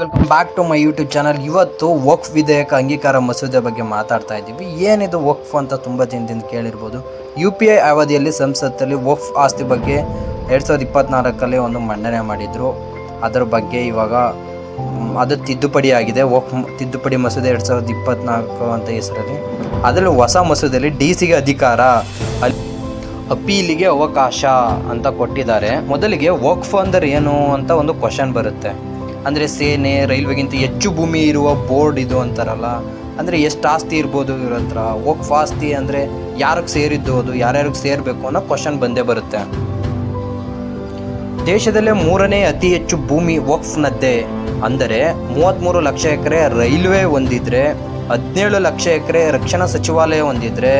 Welcome back to my YouTube channel. ಇವತ್ತು ವಕ್ಫ್ ವಿಧೇಯಕ ಅಂಗೀಕಾರ ಮಸೂದೆ ಬಗ್ಗೆ ಮಾತಾಡ್ತಾ ಇದ್ದೀವಿ. ಏನಿದು ವಕ್ಫ್ ಅಂತ ತುಂಬ ದಿನದಿಂದ ಕೇಳಿರ್ಬೋದು. UPA ಅವಧಿಯಲ್ಲಿ ಸಂಸತ್ತಲ್ಲಿ ವಕ್ಫ್ ಆಸ್ತಿ ಬಗ್ಗೆ 2024 ಒಂದು ಮಂಡನೆ ಮಾಡಿದರು. ಅದರ ಬಗ್ಗೆ ಇವಾಗ ಅದು ತಿದ್ದುಪಡಿ ಆಗಿದೆ. ವಕ್ಫ್ ತಿದ್ದುಪಡಿ ಮಸೂದೆ 2024 ಅಂತ ಹೆಸರಲ್ಲಿ. ಅದರಲ್ಲಿ ಹೊಸ ಮಸೂದೆಯಲ್ಲಿ DCಗೆ ಅಧಿಕಾರ, ಅಪೀಲಿಗೆ ಅವಕಾಶ ಅಂತ ಕೊಟ್ಟಿದ್ದಾರೆ. ಮೊದಲಿಗೆ ವಕ್ಫ್ ಅಂದರೆ ಏನು ಅಂತ ಒಂದು ಕ್ವಶನ್ ಬರುತ್ತೆ. ಅಂದರೆ ಸೇನೆ, ರೈಲ್ವೆಗಿಂತ ಹೆಚ್ಚು ಭೂಮಿ ಇರುವ ಬೋರ್ಡ್ ಇದು ಅಂತಾರಲ್ಲ, ಅಂದರೆ ಎಷ್ಟು ಆಸ್ತಿ ಇರ್ಬೋದು ಇವ್ರ ಹತ್ರ. ವಕ್ಫ್ ಆಸ್ತಿ ಅಂದರೆ ಯಾರಿಗೆ ಸೇರಿದ್ದು, ಅದು ಯಾರ್ಯಾರಿಗೆ ಸೇರಬೇಕು ಅನ್ನೋ ಕ್ವಶನ್ ಬಂದೇ ಬರುತ್ತೆ. ದೇಶದಲ್ಲೇ 3ನೇ ಅತಿ ಹೆಚ್ಚು ಭೂಮಿ ವಕ್ಫ್ನದ್ದೇ. ಅಂದರೆ 33 ಲಕ್ಷ ಎಕರೆ ರೈಲ್ವೆ ಹೊಂದಿದ್ರೆ, 17 ಲಕ್ಷ ಎಕರೆ ರಕ್ಷಣಾ ಸಚಿವಾಲಯ ಹೊಂದಿದ್ರೆ,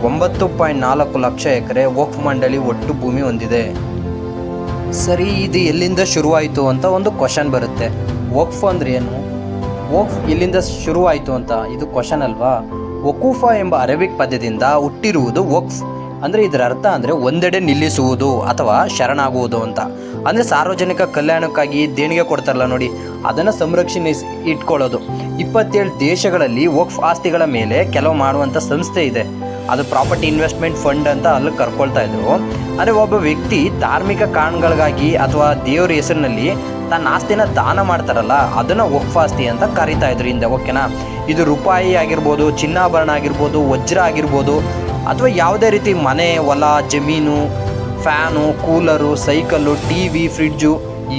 9.4 ಲಕ್ಷ ಎಕರೆ ವಕ್ಫ್ ಮಂಡಳಿ ಒಟ್ಟು ಭೂಮಿ ಹೊಂದಿದೆ. ಸರಿ, ಇದು ಎಲ್ಲಿಂದ ಶುರುವಾಯಿತು ಅಂತ ಒಂದು ಕ್ವಶನ್ ಬರುತ್ತೆ. ವಕ್ಫ್ ಅಂದರೆ ಏನು, ವಕ್ಫ್ ಎಲ್ಲಿಂದ ಶುರುವಾಯಿತು ಅಂತ ಇದು ಕ್ವಶನ್ ಅಲ್ವಾ. ವಕೂಫ ಎಂಬ ಅರೇಬಿಕ್ ಪದದಿಂದ ಹುಟ್ಟಿರುವುದು ವಕ್ಫ್. ಅಂದರೆ ಇದರ ಅರ್ಥ ಅಂದರೆ ಒಂದೆಡೆ ನಿಲ್ಲಿಸುವುದು ಅಥವಾ ಶರಣಾಗುವುದು ಅಂತ. ಅಂದರೆ ಸಾರ್ವಜನಿಕ ಕಲ್ಯಾಣಕ್ಕಾಗಿ ದೇಣಿಗೆ ಕೊಡ್ತಾರಲ್ಲ ನೋಡಿ, ಅದನ್ನು ಸಂರಕ್ಷಣೆ ಇಟ್ಕೊಳ್ಳೋದು. 27 ದೇಶಗಳಲ್ಲಿ ವಕ್ಫ್ ಆಸ್ತಿಗಳ ಮೇಲೆ ಕೆಲವು ಮಾಡುವಂಥ ಸಂಸ್ಥೆ ಇದೆ. ಅದು ಪ್ರಾಪರ್ಟಿ ಇನ್ವೆಸ್ಟ್ಮೆಂಟ್ ಫಂಡ್ ಅಂತ ಅಲ್ಲಿ ಕರ್ಕೊಳ್ತಾ ಇದ್ರು. ಅಂದರೆ ಒಬ್ಬ ವ್ಯಕ್ತಿ ಧಾರ್ಮಿಕ ಕಾರಣಗಳಿಗಾಗಿ ಅಥವಾ ದೇವರ ಹೆಸರಿನಲ್ಲಿ ತನ್ನ ಆಸ್ತಿನ ದಾನ ಮಾಡ್ತಾರಲ್ಲ, ಅದನ್ನು ವಕ್ಫ್ ಆಸ್ತಿ ಅಂತ ಕರೀತಾ ಇದ್ರು ಹಿಂದೆ. ಓಕೆನಾ. ಇದು ರೂಪಾಯಿ ಆಗಿರ್ಬೋದು, ಚಿನ್ನಾಭರಣ ಆಗಿರ್ಬೋದು, ವಜ್ರ ಆಗಿರ್ಬೋದು, ಅಥವಾ ಯಾವುದೇ ರೀತಿ ಮನೆ, ಹೊಲ, ಜಮೀನು, fan, cooler, cycle, TV, fridge,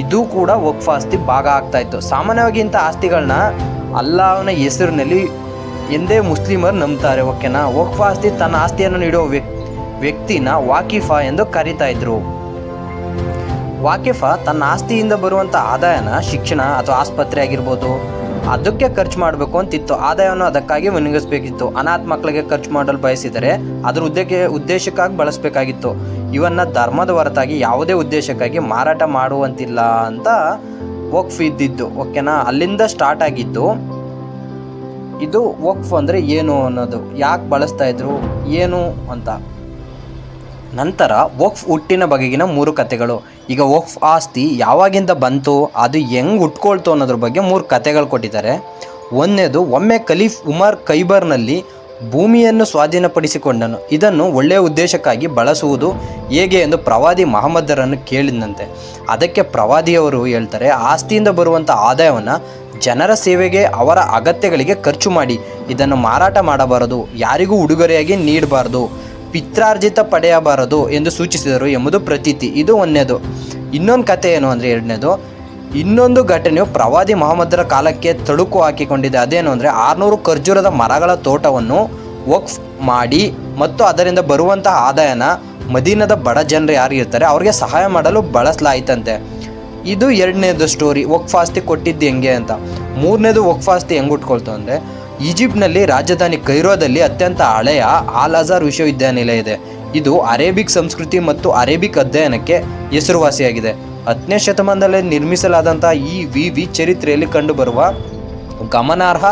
ಇದು ಕೂಡ ವಕ್ಫ್ ಆಸ್ತಿ ಭಾಗ ಆಗ್ತಾಯಿತ್ತು. ಸಾಮಾನ್ಯವಾಗಿ ಇಂಥ ಆಸ್ತಿಗಳನ್ನ ಅಲ್ಲಾಹನ ಹೆಸರಿನಲ್ಲಿ ಎಂದೇ ಮುಸ್ಲಿಮರು ನಂಬ್ತಾರೆ. ಓಕೆನಾ. ವಕ್ಫ್ ಆಸ್ತಿ ತನ್ನ ಆಸ್ತಿಯನ್ನು ನೀಡುವ ವ್ಯಕ್ತಿನ ವಾಕಿಫ ಎಂದು ಕರೀತಾ ಇದ್ರು. ವಾಕಿಫ ತನ್ನ ಆಸ್ತಿಯಿಂದ ಬರುವಂಥ ಆದಾಯನ ಶಿಕ್ಷಣ ಅಥವಾ ಆಸ್ಪತ್ರೆ ಆಗಿರ್ಬೋದು ಅದಕ್ಕೆ ಖರ್ಚು ಮಾಡಬೇಕು ಅಂತಿತ್ತು. ಆದಾಯವನ್ನು ಅದಕ್ಕಾಗಿ ವಿನಿಯೋಗಿಸಬೇಕಿತ್ತು. ಅನಾಥ ಮಕ್ಕಳಿಗೆ ಖರ್ಚು ಮಾಡಲು ಬಯಸಿದರೆ ಅದರ ಉದ್ದೇಶಕ್ಕಾಗಿ ಬಳಸಬೇಕಾಗಿತ್ತು. ಇವನ್ನ ಧರ್ಮದ ಹೊರತಾಗಿ ಯಾವುದೇ ಉದ್ದೇಶಕ್ಕಾಗಿ ಮಾರಾಟ ಮಾಡುವಂತಿಲ್ಲ ಅಂತ ವಕ್ಫ್ ಇದ್ದಿದ್ದು. ಓಕೆನಾ. ಅಲ್ಲಿಂದ ಸ್ಟಾರ್ಟ್ ಆಗಿದ್ದು ಇದು. ವಕ್ಫ್ ಅಂದರೆ ಏನು ಅನ್ನೋದು, ಯಾಕೆ ಬಳಸ್ತಾ ಇದ್ರು, ಏನು ಅಂತ. ನಂತರ ವಕ್ಫ್ ಹುಟ್ಟಿನ ಬಗೆಗಿನ 3 ಕಥೆಗಳು. ಈಗ ವಕ್ಫ್ ಆಸ್ತಿ ಯಾವಾಗಿಂದ ಬಂತು, ಅದು ಹೆಂಗೆ ಹುಟ್ಕೊಳ್ತು ಅನ್ನೋದ್ರ ಬಗ್ಗೆ 3 ಕಥೆಗಳು ಕೊಟ್ಟಿದ್ದಾರೆ. ಒಂದನೇದು, ಒಮ್ಮೆ ಖಲೀಫ್ ಉಮರ್ ಖೈಬರ್ನಲ್ಲಿ ಭೂಮಿಯನ್ನು ಸ್ವಾಧೀನಪಡಿಸಿಕೊಂಡನು. ಇದನ್ನು ಒಳ್ಳೆಯ ಉದ್ದೇಶಕ್ಕಾಗಿ ಬಳಸುವುದು ಹೇಗೆ ಎಂದು ಪ್ರವಾದಿ ಮಹಮ್ಮದರನ್ನು ಕೇಳಿದಂತೆ. ಅದಕ್ಕೆ ಪ್ರವಾದಿಯವರು ಹೇಳ್ತಾರೆ, ಆಸ್ತಿಯಿಂದ ಬರುವಂಥ ಆದಾಯವನ್ನು ಜನರ ಸೇವೆಗೆ, ಅವರ ಅಗತ್ಯಗಳಿಗೆ ಖರ್ಚು ಮಾಡಿ. ಇದನ್ನು ಮಾರಾಟ ಮಾಡಬಾರದು, ಯಾರಿಗೂ ಉಡುಗೊರೆಯಾಗಿ ನೀಡಬಾರದು, ಪಿತ್ರಾರ್ಜಿತ ಪಡೆಯಬಾರದು ಎಂದು ಸೂಚಿಸಿದರು ಎಂಬುದು ಪ್ರತೀತಿ. ಇದು ಒಂದನೇದು. ಇನ್ನೊಂದು ಕತೆ ಏನು ಅಂದರೆ, ಎರಡನೇದು, ಇನ್ನೊಂದು ಘಟನೆಯು ಪ್ರವಾದಿ ಮಹಮ್ಮದರ ಕಾಲಕ್ಕೆ ತಳುಕು ಹಾಕಿಕೊಂಡಿದೆ. ಅದೇನು ಅಂದರೆ 600 ಖರ್ಜೂರದ ಮರಗಳ ತೋಟವನ್ನು ವಕ್ಫ್ ಮಾಡಿ ಮತ್ತು ಅದರಿಂದ ಬರುವಂತಹ ಆದಾಯನ ಮದೀನದ ಬಡ ಜನರು ಯಾರು ಇರ್ತಾರೆ ಅವ್ರಿಗೆ ಸಹಾಯ ಮಾಡಲು ಬಳಸಲಾಯಿತಂತೆ. ಇದು ಎರಡನೇದು ಸ್ಟೋರಿ, ವಕ್ಫ್ ಆಸ್ತಿ ಕೊಟ್ಟಿದ್ದು ಹೆಂಗೆ ಅಂತ. ಮೂರನೇದು, ವಕ್ಫ್ ಆಸ್ತಿ ಹೆಂಗೆ ಉಟ್ಕೊಳ್ತು ಅಂದರೆ, ಈಜಿಪ್ಟ್ನಲ್ಲಿ ರಾಜಧಾನಿ ಕೈರೋದಲ್ಲಿ ಅತ್ಯಂತ ಹಳೆಯ ಆಲ್ ಅಜಾರ್ ವಿಶ್ವವಿದ್ಯಾನಿಲಯ ಇದೆ. ಇದು ಅರೇಬಿಕ್ ಸಂಸ್ಕೃತಿ ಮತ್ತು ಅರೇಬಿಕ್ ಅಧ್ಯಯನಕ್ಕೆ ಹೆಸರುವಾಸಿಯಾಗಿದೆ. 10ನೇ ಶತಮಾನದಲ್ಲಿ ನಿರ್ಮಿಸಲಾದಂಥ ಈ ವಿವಿ ಚರಿತ್ರೆಯಲ್ಲಿ ಕಂಡುಬರುವ ಗಮನಾರ್ಹ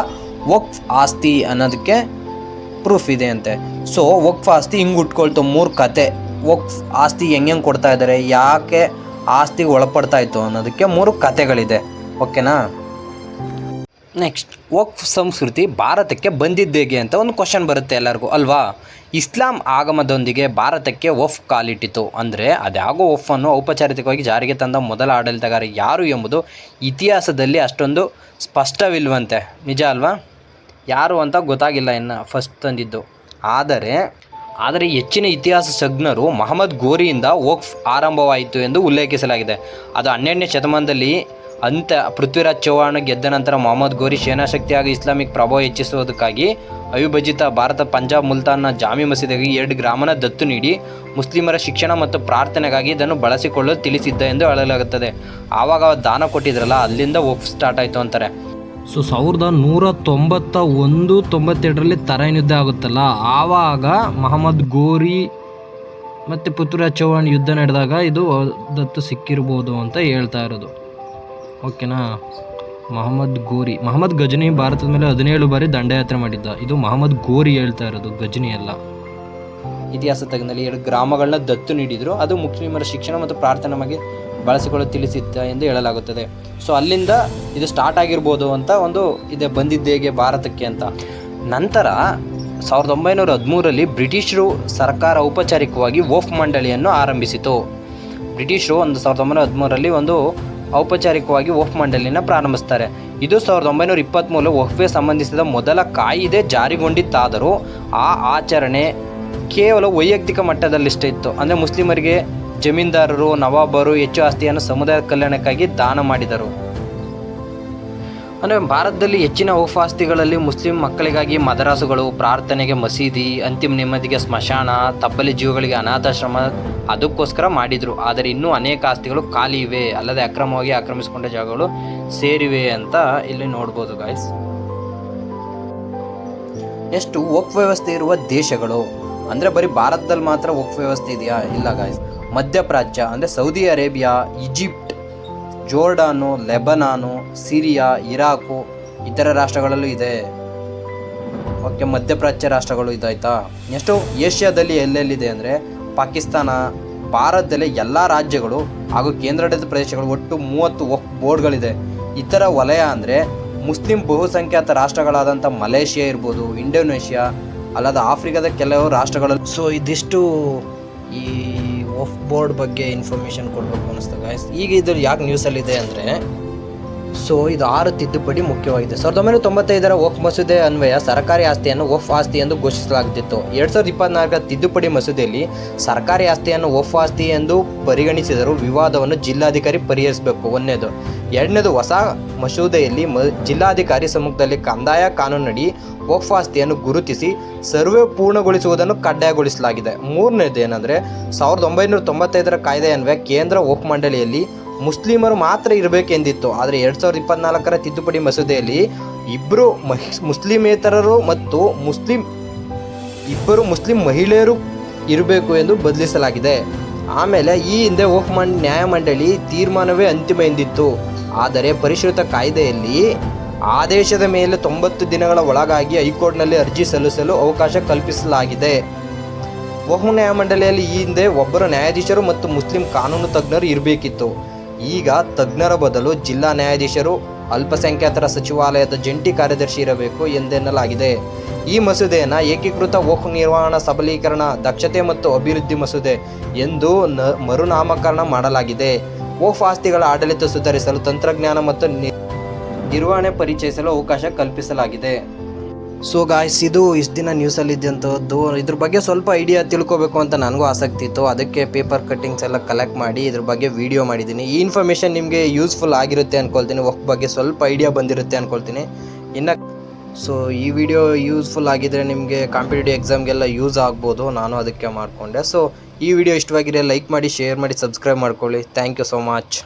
ವಕ್ಫ್ ಆಸ್ತಿ ಅನ್ನೋದಕ್ಕೆ ಪ್ರೂಫ್ ಇದೆ ಅಂತೆ. ಸೊ ವಕ್ಫ್ ಆಸ್ತಿ ಹಿಂಗೆ ಉಟ್ಕೊಳ್ತು. 3 ಕತೆ, ವಕ್ಫ್ ಆಸ್ತಿ ಹೆಂಗೆ ಕೊಡ್ತಾ ಇದ್ದಾರೆ, ಯಾಕೆ ಆಸ್ತಿಗೆ ಒಳಪಡ್ತಾ ಇತ್ತು ಅನ್ನೋದಕ್ಕೆ 3 ಕತೆಗಳಿದೆ. ಓಕೆನಾ. ನೆಕ್ಸ್ಟ್, ವಕ್ಫ್ ಸಂಸ್ಕೃತಿ ಭಾರತಕ್ಕೆ ಬಂದಿದ್ದೇಗೆ ಅಂತ ಒಂದು ಕ್ವಶನ್ ಬರುತ್ತೆ ಎಲ್ಲರಿಗೂ ಅಲ್ವಾ. ಇಸ್ಲಾಂ ಆಗಮನದೊಂದಿಗೆ ಭಾರತಕ್ಕೆ ವಕ್ಫ್ ಕಾಲಿಟ್ಟಿತು. ಅಂದರೆ ಅದ್ಯಾಗೋ ವಕ್ಫನ್ನು ಔಪಚಾರಿಕವಾಗಿ ಜಾರಿಗೆ ತಂದ ಮೊದಲ ಆಡಳಿತಗಾರ ಯಾರು ಎಂಬುದು ಇತಿಹಾಸದಲ್ಲಿ ಅಷ್ಟೊಂದು ಸ್ಪಷ್ಟವಿಲ್ವಂತೆ. ನಿಜ ಅಲ್ವಾ. ಯಾರು ಅಂತ ಗೊತ್ತಾಗಿಲ್ಲ ಇನ್ನು ಫಸ್ಟ್ ತಂದಿದ್ದು. ಆದರೆ ಹೆಚ್ಚಿನ ಇತಿಹಾಸ ತಜ್ಞರು ಮಹಮ್ಮದ್ ಗೋರಿಯಿಂದ ವಕ್ಫ್ ಆರಂಭವಾಯಿತು ಎಂದು ಉಲ್ಲೇಖಿಸಲಾಗಿದೆ. ಅದು 12ನೇ ಶತಮಾನದಲ್ಲಿ ಪೃಥ್ವಿರಾಜ್ ಚೌಹಾಣ್ ಗೆದ್ದ ನಂತರ ಮೊಹಮ್ಮದ್ ಗೋರಿ ಸೇನಾಶಕ್ತಿ ಹಾಗೂ ಇಸ್ಲಾಮಿಕ್ ಪ್ರಭಾವ ಹೆಚ್ಚಿಸುವುದಕ್ಕಾಗಿ ಅವಿಭಜಿತ ಭಾರತ ಪಂಜಾಬ್ ಮುಲ್ತಾನ್ನ ಜಾಮಿ ಮಸೀದಿಗೆ 2 ಗ್ರಾಮನ ದತ್ತು ನೀಡಿ ಮುಸ್ಲಿಮರ ಶಿಕ್ಷಣ ಮತ್ತು ಪ್ರಾರ್ಥನೆಗಾಗಿ ಇದನ್ನು ಬಳಸಿಕೊಳ್ಳಲು ತಿಳಿಸಿದ್ದ ಎಂದು ಹೇಳಲಾಗುತ್ತದೆ. ಆವಾಗ ದಾನ ಕೊಟ್ಟಿದ್ರಲ್ಲ, ಅಲ್ಲಿಂದ ವಕ್ಫ್ ಸ್ಟಾರ್ಟ್ ಆಯಿತು ಅಂತಾರೆ. ಸೊ 1191-92ರಲ್ಲಿ ತರೈನ್ ಯುದ್ಧ ಆಗುತ್ತಲ್ಲ, ಆವಾಗ ಮಹಮ್ಮದ್ ಗೋರಿ ಮತ್ತು ಪೃಥ್ವಿರಾಜ್ ಚೌಹಾಣ್ ಯುದ್ಧ ನಡೆದಾಗ ಇದು ದತ್ತು ಸಿಕ್ಕಿರ್ಬೋದು ಅಂತ ಹೇಳ್ತಾ ಇರೋದು. ಓಕೆನಾ. ಮಹಮ್ಮದ್ ಗಜನಿ ಭಾರತದ ಮೇಲೆ 17 ಬಾರಿ ದಂಡಯಾತ್ರೆ ಮಾಡಿದ್ದ. ಇದು ಮಹಮ್ಮದ್ ಗೋರಿ ಹೇಳ್ತಾ ಇರೋದು, ಗಜನಿ ಅಲ್ಲ. ಇತಿಹಾಸ ತಜ್ಞರಲ್ಲಿ 2 ಗ್ರಾಮಗಳನ್ನ ದತ್ತು ನೀಡಿದರು. ಅದು ಮುಸ್ಲಿಮರ ಶಿಕ್ಷಣ ಮತ್ತು ಪ್ರಾರ್ಥನೆಗಾಗಿ ಬಳಸಿಕೊಳ್ಳಲು ತಿಳಿಸಿದ್ದ ಎಂದು ಹೇಳಲಾಗುತ್ತದೆ. ಸೊ ಅಲ್ಲಿಂದ ಇದು ಸ್ಟಾರ್ಟ್ ಆಗಿರ್ಬೋದು ಅಂತ ಒಂದು ಇದೆ, ಬಂದಿದ್ದೇಗೆ ಭಾರತಕ್ಕೆ ಅಂತ. ನಂತರ 1913ರಲ್ಲಿ ಬ್ರಿಟಿಷರು ಸರ್ಕಾರ ಔಪಚಾರಿಕವಾಗಿ ವಕ್ಫ್ ಮಂಡಳಿಯನ್ನು ಆರಂಭಿಸಿತು. ಬ್ರಿಟಿಷರು 1913ರಲ್ಲಿ ಒಂದು ಔಪಚಾರಿಕವಾಗಿ ವಕ್ಫ್ ಮಂಡಳಿಯನ್ನು ಪ್ರಾರಂಭಿಸ್ತಾರೆ. ಇದು 1923 ವಕ್ಫ್ಗೆ ಸಂಬಂಧಿಸಿದ ಮೊದಲ ಕಾಯಿದೆ ಜಾರಿಗೊಂಡಿತ್ತಾದರೂ ಆ ಆಚರಣೆ ಕೇವಲ ವೈಯಕ್ತಿಕ ಮಟ್ಟದಲ್ಲಿಷ್ಟೇ ಇತ್ತು. ಅಂದರೆ ಮುಸ್ಲಿಮರಿಗೆ ಜಮೀನ್ದಾರರು, ನವಾಬರು ಹೆಚ್ಚು ಆಸ್ತಿಯನ್ನು ಸಮುದಾಯ ಕಲ್ಯಾಣಕ್ಕಾಗಿ ದಾನ ಮಾಡಿದರು. ಅಂದರೆ ಭಾರತದಲ್ಲಿ ಹೆಚ್ಚಿನ ವಕ್ಫ್ ಆಸ್ತಿಗಳಲ್ಲಿ ಮುಸ್ಲಿಂ ಮಕ್ಕಳಿಗಾಗಿ ಮದರಾಸುಗಳು, ಪ್ರಾರ್ಥನೆಗೆ ಮಸೀದಿ, ಅಂತಿಮ ನೆಮ್ಮದಿಗೆ ಸ್ಮಶಾನ, ತಬ್ಬಲಿ ಜೀವಗಳಿಗೆ ಅನಾಥಾಶ್ರಮ ಅದಕ್ಕೋಸ್ಕರ ಮಾಡಿದರು. ಆದರೆ ಇನ್ನೂ ಅನೇಕ ಆಸ್ತಿಗಳು ಖಾಲಿ ಇವೆ, ಅಲ್ಲದೆ ಅಕ್ರಮವಾಗಿ ಆಕ್ರಮಿಸಿಕೊಂಡ ಜಾಗಗಳು ಸೇರಿವೆ ಅಂತ ಇಲ್ಲಿ ನೋಡ್ಬೋದು ಗಾಯ್ಸ್. ನೆಕ್ಸ್ಟ್ ವಕ್ಫ್ ವ್ಯವಸ್ಥೆ ಇರುವ ದೇಶಗಳು ಅಂದರೆ ಬರೀ ಭಾರತದಲ್ಲಿ ಮಾತ್ರ ವಕ್ಫ್ ವ್ಯವಸ್ಥೆ ಇದೆಯಾ? ಇಲ್ಲ ಗಾಯ್ಸ್. ಮಧ್ಯಪ್ರಾಚ್ಯ ಅಂದರೆ Saudi Arabia, Egypt, Jordan, Lebanon, Syria, Iraq ಇತರ ರಾಷ್ಟ್ರಗಳಲ್ಲೂ ಇದೆ. ಓಕೆ, ಮಧ್ಯಪ್ರಾಚ್ಯ ರಾಷ್ಟ್ರಗಳು ಇದಾಯ್ತಾ. ನೆಕ್ಸ್ಟು ಏಷ್ಯಾದಲ್ಲಿ ಎಲ್ಲೆಲ್ಲಿದೆ ಅಂದರೆ ಪಾಕಿಸ್ತಾನ, ಭಾರತದಲ್ಲಿ ಎಲ್ಲ ರಾಜ್ಯಗಳು ಹಾಗೂ ಕೇಂದ್ರಾಡಳಿತ ಪ್ರದೇಶಗಳು ಒಟ್ಟು 30 ವಕ್ಫ್ ಬೋರ್ಡ್ಗಳಿದೆ. ಇತರ ವಲಯ ಅಂದರೆ ಮುಸ್ಲಿಂ ಬಹುಸಂಖ್ಯಾತ ರಾಷ್ಟ್ರಗಳಾದಂಥ ಮಲೇಷಿಯಾ ಇರ್ಬೋದು, ಇಂಡೋನೇಷ್ಯಾ, ಅಲ್ಲದ ಆಫ್ರಿಕಾದ ಕೆಲವು ರಾಷ್ಟ್ರಗಳಲ್ಲಿ. ಸೊ ಇದಿಷ್ಟು ಈ ವಕ್ಫ್ ಬೋರ್ಡ್ ಬಗ್ಗೆ ಇನ್ಫಾರ್ಮೇಷನ್ ಕೊಡಬೇಕು ಅನ್ನಿಸ್ತು ಗಾಯ್ಸ್. ಈಗ ಇದು ಯಾಕೆ ನ್ಯೂಸಲ್ಲಿದೆ ಅಂದರೆ, ಸೊ ಇದು 6 ತಿದ್ದುಪಡಿ ಮುಖ್ಯವಾಗಿದೆ. 1995ರ ವಕ್ಫ್ ಮಸೂದೆ ಅನ್ವಯ ಸರ್ಕಾರಿ ಆಸ್ತಿಯನ್ನು ವಕ್ಫ್ ಆಸ್ತಿ ಎಂದು ಘೋಷಿಸಲಾಗುತ್ತಿತ್ತು. 2024ರ ತಿದ್ದುಪಡಿ ಮಸೂದೆಯಲ್ಲಿ ಸರ್ಕಾರಿ ಆಸ್ತಿಯನ್ನು ವಕ್ಫ್ ಆಸ್ತಿ ಎಂದು ಪರಿಗಣಿಸಿದರೂ ವಿವಾದವನ್ನು ಜಿಲ್ಲಾಧಿಕಾರಿ ಪರಿಹರಿಸಬೇಕು. 1ನೇದು. 2ನೇದು, ಹೊಸ ಮಸೂದೆಯಲ್ಲಿ ಜಿಲ್ಲಾಧಿಕಾರಿ ಸಮ್ಮುಖದಲ್ಲಿ ಕಂದಾಯ ಕಾನೂನಡಿ ವಕ್ಫ್ ಆಸ್ತಿಯನ್ನು ಗುರುತಿಸಿ ಸರ್ವೆ ಪೂರ್ಣಗೊಳಿಸುವುದನ್ನು ಕಡ್ಡಾಯಗೊಳಿಸಲಾಗಿದೆ. 3ನೇದು ಏನಂದರೆ 1995ರ ಕಾಯ್ದೆ ಅನ್ವಯ ಕೇಂದ್ರ ವಕ್ಫ್ ಮಂಡಳಿಯಲ್ಲಿ ಮುಸ್ಲಿಮರು ಮಾತ್ರ ಇರಬೇಕೆಂದಿತ್ತು. ಆದರೆ 2024ರ ತಿದ್ದುಪಡಿ ಮಸೂದೆಯಲ್ಲಿ ಇಬ್ಬರು ಮುಸ್ಲಿಮೇತರರು ಮತ್ತು ಇಬ್ಬರು ಮುಸ್ಲಿಂ ಮಹಿಳೆಯರು ಇರಬೇಕು ಎಂದು ಬದಲಿಸಲಾಗಿದೆ. ಆಮೇಲೆ ಈ ಹಿಂದೆ ವಕ್ಫ್ ನ್ಯಾಯಮಂಡಳಿ ತೀರ್ಮಾನವೇ ಅಂತಿಮ ಎಂದಿತ್ತು. ಆದರೆ ಪರಿಷ್ಕೃತ ಕಾಯ್ದೆಯಲ್ಲಿ ಆದೇಶದ ಮೇಲೆ 90 ದಿನಗಳ ಒಳಗಾಗಿ ಹೈಕೋರ್ಟ್ನಲ್ಲಿ ಅರ್ಜಿ ಸಲ್ಲಿಸಲು ಅವಕಾಶ ಕಲ್ಪಿಸಲಾಗಿದೆ. ವಕ್ಫ್ ನ್ಯಾಯಮಂಡಳಿಯಲ್ಲಿ ಈ ಹಿಂದೆ ಒಬ್ಬರು ನ್ಯಾಯಾಧೀಶರು ಮತ್ತು ಮುಸ್ಲಿಂ ಕಾನೂನು ತಜ್ಞರು ಇರಬೇಕಿತ್ತು. ಈಗ ತಜ್ಞರ ಬದಲು ಜಿಲ್ಲಾ ನ್ಯಾಯಾಧೀಶರು, ಅಲ್ಪಸಂಖ್ಯಾತರ ಸಚಿವಾಲಯದ ಜಂಟಿ ಕಾರ್ಯದರ್ಶಿ ಇರಬೇಕು ಎಂದೆನ್ನಲಾಗಿದೆ. ಈ ಮಸೂದೆಯನ್ನು ಏಕೀಕೃತ ವಕ್ಫ್ ನಿರ್ವಹಣಾ ಸಬಲೀಕರಣ, ದಕ್ಷತೆ ಮತ್ತು ಅಭಿವೃದ್ಧಿ ಮಸೂದೆ ಎಂದು ಮರುನಾಮಕರಣ ಮಾಡಲಾಗಿದೆ. ವಕ್ಫ್ ಆಸ್ತಿಗಳ ಆಡಳಿತ ಸುಧಾರಿಸಲು, ತಂತ್ರಜ್ಞಾನ ಮತ್ತು ನಿರ್ವಹಣೆ ಪರಿಚಯಿಸಲು ಅವಕಾಶ ಕಲ್ಪಿಸಲಾಗಿದೆ. ಸೊ ಗಾಯ್ಸ್, ಇದು ಇಷ್ಟು ದಿನ ನ್ಯೂಸಲ್ಲಿದ್ದಂಥದ್ದು. ಇದ್ರ ಬಗ್ಗೆ ಸ್ವಲ್ಪ ಐಡಿಯಾ ತಿಳ್ಕೊಬೇಕು ಅಂತ ನನಗೂ ಆಸಕ್ತಿ ಇತ್ತು. ಅದಕ್ಕೆ ಪೇಪರ್ ಕಟ್ಟಿಂಗ್ಸ್ ಎಲ್ಲ ಕಲೆಕ್ಟ್ ಮಾಡಿ ಇದ್ರ ಬಗ್ಗೆ ವಿಡಿಯೋ ಮಾಡಿದ್ದೀನಿ. ಈ ಇನ್ಫಾರ್ಮೇಷನ್ ನಿಮಗೆ ಯೂಸ್ಫುಲ್ ಆಗಿರುತ್ತೆ ಅಂದ್ಕೊಳ್ತೀನಿ. ವಕ್ಫ್ ಬಗ್ಗೆ ಸ್ವಲ್ಪ ಐಡಿಯಾ ಬಂದಿರುತ್ತೆ ಅಂದ್ಕೊಳ್ತೀನಿ. ಸೊ ಈ ವಿಡಿಯೋ ಯೂಸ್ಫುಲ್ ಆಗಿದ್ದರೆ ನಿಮಗೆ ಕಾಂಪಿಟೇಟಿವ್ ಎಕ್ಸಾಮ್ಗೆಲ್ಲ ಯೂಸ್ ಆಗ್ಬೋದು. ನಾನು ಅದಕ್ಕೆ ಮಾಡಿಕೊಂಡೆ. ಸೊ ಈ ವಿಡಿಯೋ ಇಷ್ಟವಾಗಿದ್ರೆ ಲೈಕ್ ಮಾಡಿ, ಶೇರ್ ಮಾಡಿ, ಸಬ್ಸ್ಕ್ರೈಬ್ ಮಾಡ್ಕೊಳ್ಳಿ. Thank you so much.